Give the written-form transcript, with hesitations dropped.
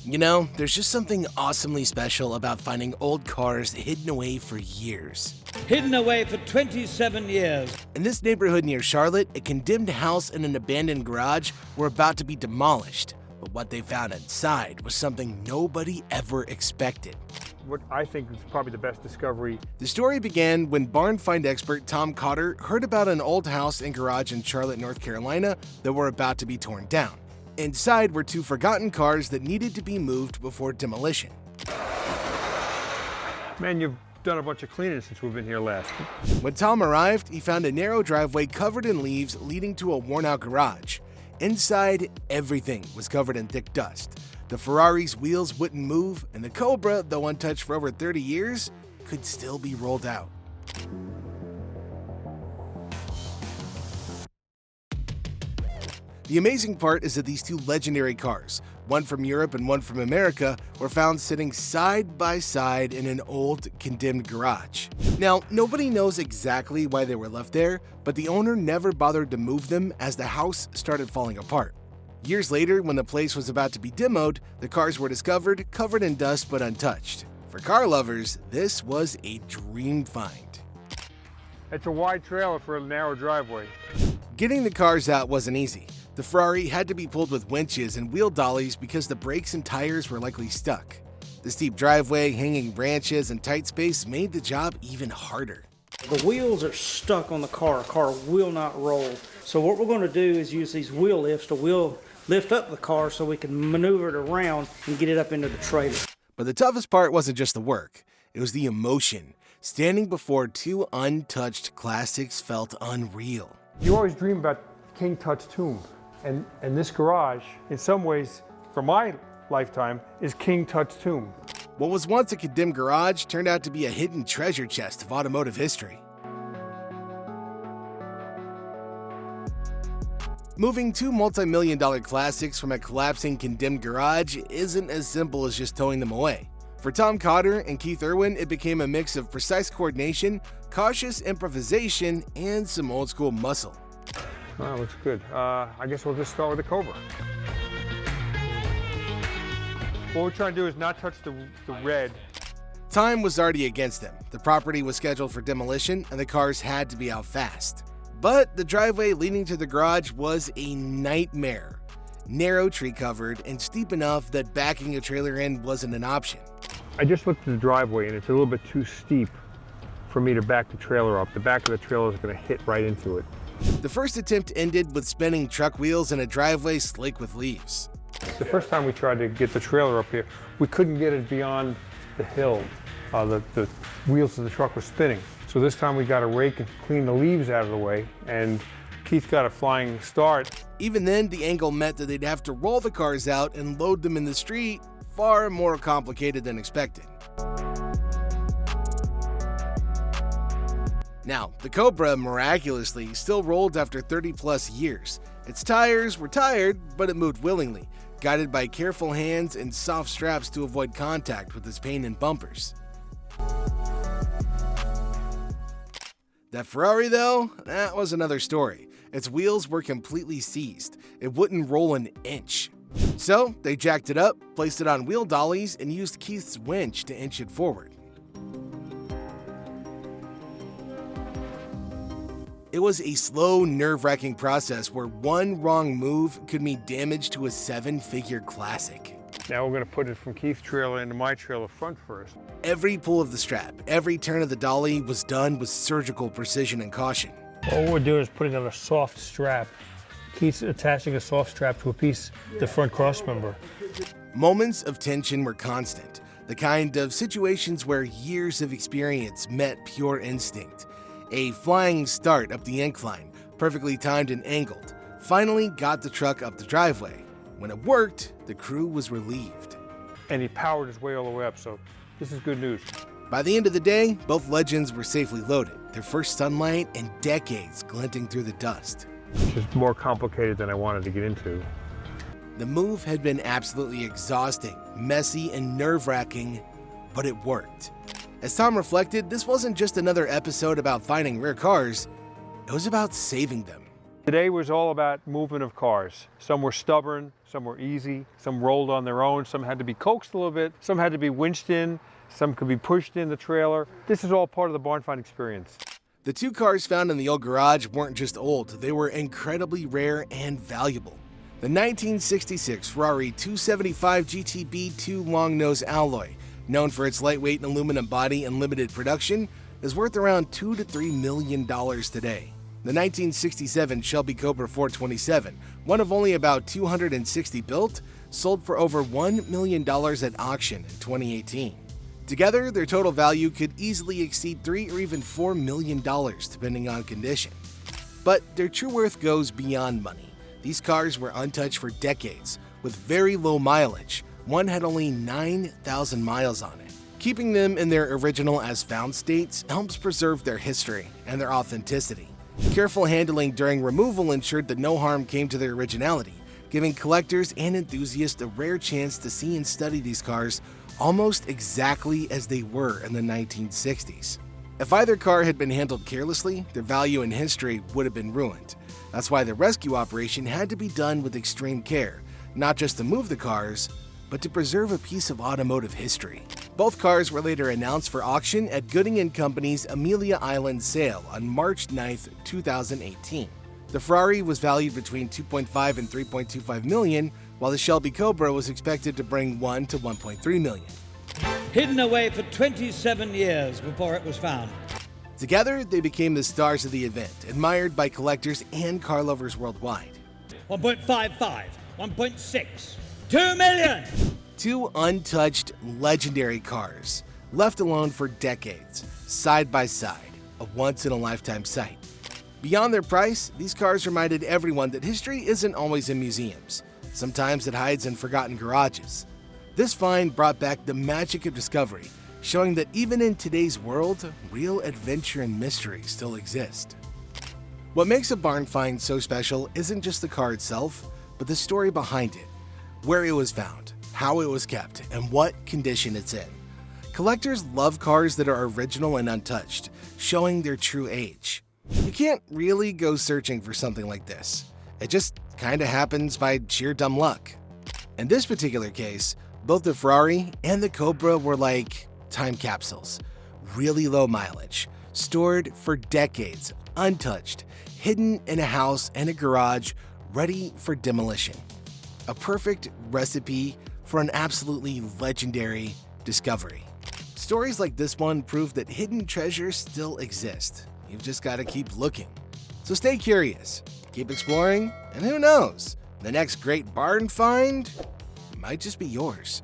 You know, there's just something awesomely special about finding old cars hidden away for years. Hidden away for 27 years. In this neighborhood near Charlotte, a condemned house and an abandoned garage were about to be demolished. But what they found inside was something nobody ever expected. What I think is probably the best discovery. The story began when barn find expert Tom Cotter heard about an old house and garage in Charlotte, North Carolina that were about to be torn down. Inside were two forgotten cars that needed to be moved before demolition. Man, you've done a bunch of cleaning since we've been here last. When Tom arrived, he found a narrow driveway covered in leaves leading to a worn-out garage. Inside, everything was covered in thick dust. The Ferrari's wheels wouldn't move, and the Cobra, though untouched for over 30 years, could still be rolled out. The amazing part is that these two legendary cars, one from Europe and one from America, were found sitting side by side in an old, condemned garage. Now, nobody knows exactly why they were left there, but the owner never bothered to move them as the house started falling apart. Years later, when the place was about to be demoed, the cars were discovered, covered in dust but untouched. For car lovers, this was a dream find. It's a wide trailer for a narrow driveway. Getting the cars out wasn't easy. The Ferrari had to be pulled with winches and wheel dollies because the brakes and tires were likely stuck. The steep driveway, hanging branches, and tight space made the job even harder. The wheels are stuck on the car. The car will not roll. So what we're going to do is use these wheel lifts to lift up the car so we can maneuver it around and get it up into the trailer. But the toughest part wasn't just the work, it was the emotion. Standing before two untouched classics felt unreal. You always dream about King Tut's tomb. And this garage, in some ways, for my lifetime, is King Tut's tomb. What was once a condemned garage turned out to be a hidden treasure chest of automotive history. Moving two multi-million-dollar classics from a collapsing condemned garage isn't as simple as just towing them away. For Tom Cotter and Keith Irwin, it became a mix of precise coordination, cautious improvisation, and some old-school muscle. Oh, looks good. I guess we'll just start with the Cobra. What we're trying to do is not touch the red. Time was already against them. The property was scheduled for demolition, and the cars had to be out fast. But the driveway leading to the garage was a nightmare. Narrow, tree-covered, and steep enough that backing a trailer in wasn't an option. I just looked at the driveway, and it's a little bit too steep for me to back the trailer up. The back of the trailer is going to hit right into it. The first attempt ended with spinning truck wheels in a driveway slick with leaves. The first time we tried to get the trailer up here, we couldn't get it beyond the hill. The wheels of the truck were spinning. So this time we got a rake and cleaned the leaves out of the way, and Keith got a flying start. Even then, the angle meant that they'd have to roll the cars out and load them in the street, far more complicated than expected. Now, the Cobra miraculously still rolled after 30-plus years. Its tires were tired, but it moved willingly, guided by careful hands and soft straps to avoid contact with its paint and bumpers. That Ferrari, though, that was another story. Its wheels were completely seized. It wouldn't roll an inch. So, they jacked it up, placed it on wheel dollies, and used Keith's winch to inch it forward. It was a slow, nerve-wracking process where one wrong move could mean damage to a 7-figure classic. Now we're going to put it from Keith's trailer into my trailer front first. Every pull of the strap, every turn of the dolly was done with surgical precision and caution. All we're doing is putting on a soft strap. Keith's attaching a soft strap to a piece of the front cross member. Moments of tension were constant, the kind of situations where years of experience met pure instinct. A flying start up the incline, perfectly timed and angled, finally got the truck up the driveway. When it worked, the crew was relieved. And he powered his way all the way up, so this is good news. By the end of the day, both legends were safely loaded, their first sunlight in decades glinting through the dust. Which is more complicated than I wanted to get into. The move had been absolutely exhausting, messy, and nerve-wracking, but it worked. As Tom reflected, this wasn't just another episode about finding rare cars, it was about saving them. Today was all about movement of cars. Some were stubborn, some were easy, some rolled on their own, some had to be coaxed a little bit, some had to be winched in, some could be pushed in the trailer. This is all part of the barn find experience. The two cars found in the old garage weren't just old, they were incredibly rare and valuable. The 1966 Ferrari 275 GTB 2 long nose alloy, known for its lightweight aluminum body and limited production, is worth around $2 to $3 million today. The 1967 Shelby Cobra 427, one of only about 260 built, sold for over $1 million at auction in 2018. Together, their total value could easily exceed $3 or even $4 million depending on condition. But their true worth goes beyond money. These cars were untouched for decades, with very low mileage. One had only 9,000 miles on it. Keeping them in their original as-found states helps preserve their history and their authenticity. Careful handling during removal ensured that no harm came to their originality, giving collectors and enthusiasts a rare chance to see and study these cars almost exactly as they were in the 1960s. If either car had been handled carelessly, their value and history would have been ruined. That's why the rescue operation had to be done with extreme care, not just to move the cars, but to preserve a piece of automotive history. Both cars were later announced for auction at Gooding & Company's Amelia Island sale on March 9, 2018. The Ferrari was valued between $2.5 and $3.25 million, while the Shelby Cobra was expected to bring $1 to $1.3 million. Hidden away for 27 years before it was found. Together, they became the stars of the event, admired by collectors and car lovers worldwide. 1.55, 1.6, 2 million! Two untouched, legendary cars, left alone for decades, side by side, a once-in-a-lifetime sight. Beyond their price, these cars reminded everyone that history isn't always in museums. Sometimes it hides in forgotten garages. This find brought back the magic of discovery, showing that even in today's world, real adventure and mystery still exist. What makes a barn find so special isn't just the car itself, but the story behind it, where it was found, how it was kept, and what condition it's in. Collectors love cars that are original and untouched, showing their true age. You can't really go searching for something like this. It just kinda happens by sheer dumb luck. In this particular case, both the Ferrari and the Cobra were like time capsules. Really low mileage, stored for decades, untouched, hidden in a house and a garage, ready for demolition. A perfect recipe for an absolutely legendary discovery. Stories like this one prove that hidden treasures still exist. You've just got to keep looking. So stay curious, keep exploring, and who knows, the next great barn find might just be yours.